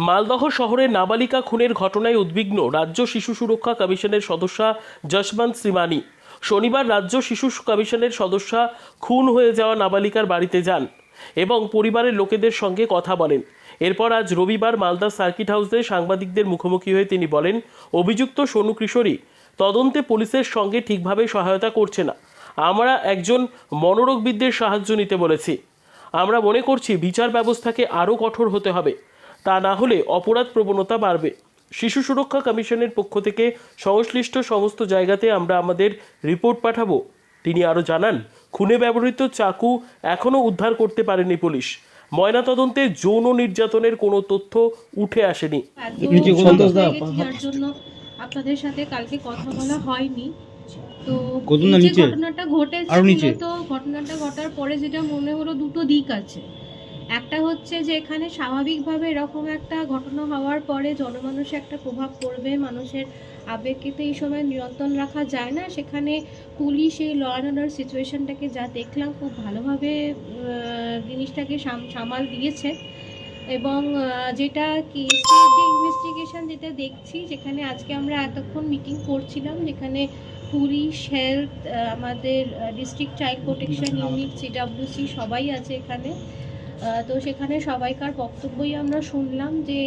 মালদহ শহরের নাবালিকা খুনের ঘটনায় উদ্বিগ্ন রাজ্য শিশু সুরক্ষা কমিশনের সদস্যা যশবন্ত শ্রীমানি। শনিবার রাজ্য শিশু কমিশনের সদস্যা খুন হয়ে যাওয়া নাবালিকার বাড়িতে যান এবং পরিবারের লোকেদের সঙ্গে কথা বলেন। এরপর আজ রবিবার মালদা সার্কিট হাউসে সাংবাদিকদের মুখোমুখি হয়ে তিনি বলেন, অভিযুক্ত সোনু কিশোরী তদন্তে পুলিশের সঙ্গে ঠিকভাবে সহায়তা করছে না। আমরা একজন মনোরোগবিদের সাহায্য নিতে বলেছি। আমরা মনে করছি বিচার ব্যবস্থাকে আরও কঠোর হতে হবে, তা না হলে অপরাধ প্রবণতা বাড়বে। শিশু সুরক্ষা কমিশনের পক্ষ থেকে সংশ্লিষ্ট সমস্ত জায়গাতে আমরা আমাদের রিপোর্ট পাঠাবো। তিনি আরও জানান, খুনে ব্যবহৃত চাকু এখনও উদ্ধার করতে পারেনি পুলিশ। ময়নাতদন্তে যৌন নির্যাতনের কোনো তথ্য উঠে আসেনি। আপনাদের সাথে কালকে কথা বলা হয়নি, তো ঘটনাটা ঘটেছে, তো ঘটনাটা ঘটার পরে যেটা মনে হলো দুটো দিক আছে। একটা হচ্ছে যে এখানে স্বাভাবিকভাবে এরকম একটা ঘটনা হওয়ার পরে জনমানুষে একটা প্রভাব পড়বে, মানুষের আবেগকে তো এই সময় নিয়ন্ত্রণ রাখা যায় না। সেখানে পুলিশ এই ল অ্যান্ড অর্ডার সিচুয়েশনটাকে যা দেখলাম খুব ভালোভাবে জিনিসটাকে সামাল দিয়েছে। এবং যেটা কেসের যে ইনভেস্টিগেশন যেটা দেখছি, যেখানে আজকে আমরা এতক্ষণ মিটিং করছিলাম, যেখানে পুলিশ, হেলথ, আমাদের district child protection unit, CWC সবাই আছে এখানে। তো সেখানে সবাইকার বক্তব্যই আমরা শুনলাম যে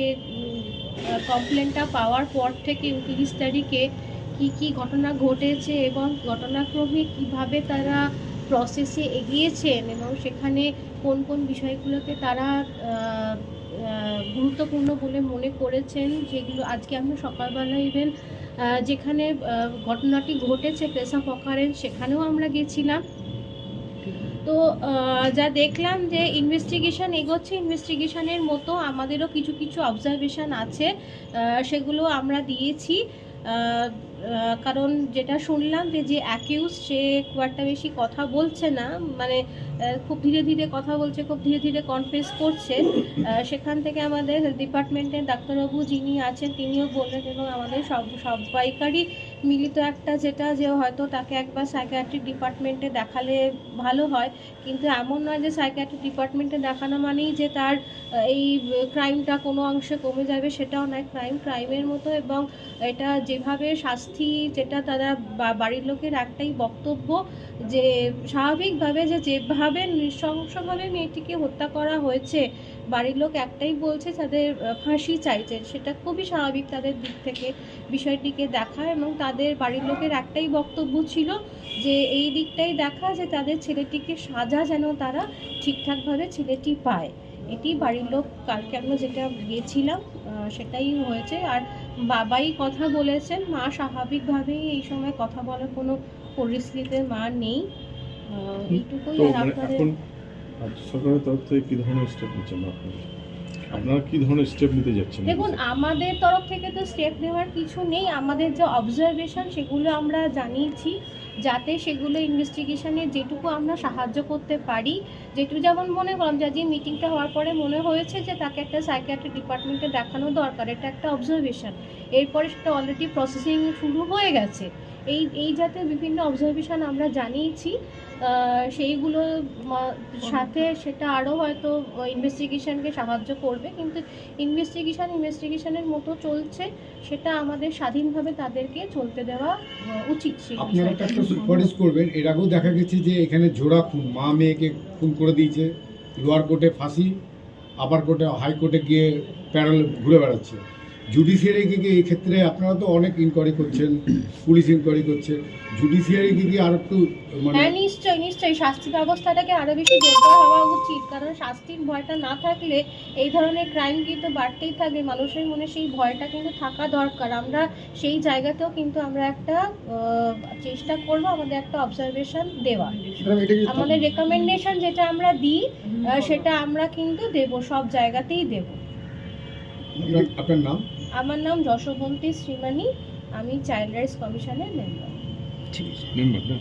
কমপ্লেনটা পাওয়ার পর থেকে 29 তারিখে কি ঘটনা ঘটেছে এবং ঘটনাক্রমে কিভাবে তারা প্রসেসে এগিয়েছেন এবং সেখানে কোন কোন বিষয়গুলোকে তারা গুরুত্বপূর্ণ বলে মনে করেছেন, যেগুলো আজকে আমরা সকালবেলা ইভেন যেখানে ঘটনাটি ঘটেছে প্লেস অফ অকারেন্স সেখানেও আমরা গেছিলাম। তো যা দেখলাম যে ইনভেস্টিগেশন এগোচ্ছে, ইনভেস্টিগেশনের মতো আমাদেরও কিছু কিছু অবজারভেশন আছে, সেগুলো আমরা দিয়েছি। কারণ যেটা শুনলাম যে অ্যাকিউজ সে খুব একটা বেশি কথা বলছে না, মানে খুব ধীরে ধীরে কথা বলছে, খুব ধীরে ধীরে কনফেস করছে। সেখান থেকে আমাদের হেলথ ডিপার্টমেন্টের ডাক্তারবাবু যিনি আছেন তিনিও বললেন, এবং আমাদের সবাইকারই মিলিত একটা যেটা যে হয়তো তাকে একবার সাইকিয়াট্রিক ডিপার্টমেন্টে দেখালে ভালো হয়, কিন্তু এমন নয় যে সাইকিয়াট্রিক ডিপার্টমেন্টে দেখানো মানেই যে তার এই ক্রাইমটা কোনো অংশে কমে যাবে, সেটাও নয়। ক্রাইমের মতো, এবং এটা যেভাবে শাস্তি, যেটা তারা বাড়ির লোকের একটাই বক্তব্য যে স্বাভাবিকভাবে যেভাবে নৃশংসভাবে মেয়েটিকে হত্যা করা হয়েছে, বাড়ির লোক একটাই বলছে তাদের ফাঁসি চাইছে। সেটা খুবই স্বাভাবিক তাদের দিক থেকে বিষয়টিকে দেখা, এবং তাদের বাড়ির লোকের একটাই বক্তব্য ছিল যে এই দিকটাই দেখা যে তাদের ছেলেটিকে সাজা যেন তারা ঠিকঠাকভাবে ছেলেটি পায়। এটি বাড়ির লোক, কালকে আমরা যেটা গিয়েছিলাম সেটাই হয়েছে। আর বাবাই কথা বলেছেন, মা স্বাভাবিকভাবেই এই সময় কথা বলার কোনো পরিস্থিতিতে মা নেই। এইটুকুই। আর আপনাদের সরকারের তরফ থেকে কি ধরনের স্টেপ নিচ্ছেন আপনারা কি ধরনের স্টেপ নিতে যাচ্ছেন? দেখুন, আমাদের তরফ থেকে তো স্টেপ নেওয়ার কিছু নেই। আমাদের যে অবজারভেশন সেগুলো আমরা জানিয়েছি, যাতে সেগুলো ইনভেস্টিগেশনে যেটুকু আমরা সাহায্য করতে পারি, যেটুকু, যেমন মনে করলাম যে আজকে মিটিংটা হওয়ার পরে মনে হয়েছে যে তাকে একটা সাইকিয়াট্রিক ডিপার্টমেন্টে দেখানো দরকার, এটা একটা অবজারভেশন। এরপরে সেটা অলরেডি প্রসেসিং শুরু হয়ে গেছে। এই জাতীয় বিভিন্ন অবজারভেশন আমরা জানিয়েছি, সেইগুলো সাথে সেটা আরও হয়তো ইনভেস্টিগেশনকে সাহায্য করবে, কিন্তু ইনভেস্টিগেশনের মতো চলছে, সেটা আমাদের স্বাধীনভাবে তাদেরকে চলতে দেওয়া উচিত। আপনারা একটা সুপারিশ করবেন। এর আগেও দেখা গেছে যে এখানে জোড়া খুন, মা মেয়েকে খুন করে দিয়েছে, লোয়ার কোর্টে ফাঁসি, আপার কোর্টে, হাইকোর্টে গিয়ে প্যারাল ঘুরে বেড়াচ্ছে। জুডিশিয়ারিকে কি এই ক্ষেত্রে আপনারা তো অনেক ইনকোয়ারি করছেন, পুলিশ ইনকোয়ারি করছে, জুডিশিয়ারিকে কি আর একটু হ্যাঁ, নিশ্চয়ই শাস্তি ব্যবস্থাটাকে আরও বেশি জোরদার হওয়া উচিত। কারণ শাস্তির ভয়টা না থাকলে এই ধরনের ক্রাইম কিন্তু বাড়তেই থাকবে, মানুষের মনে সেই ভয়টা কিন্তু থাকা দরকার। আমরা সেই জায়গাতেও কিন্তু আমরা একটা চেষ্টা করব, আমাদের একটা অবজারভেশন দেওয়া, আমাদের রেকমেন্ডেশন যেটা আমরা দিই সেটা আমরা কিন্তু দেব, সব জায়গাতেই দেব। আপনার নাম? আমার নাম যশবন্তী শ্রীমানি, আমি চাইল্ড রাইটস কমিশনের মেম্বার। মেম্বার না?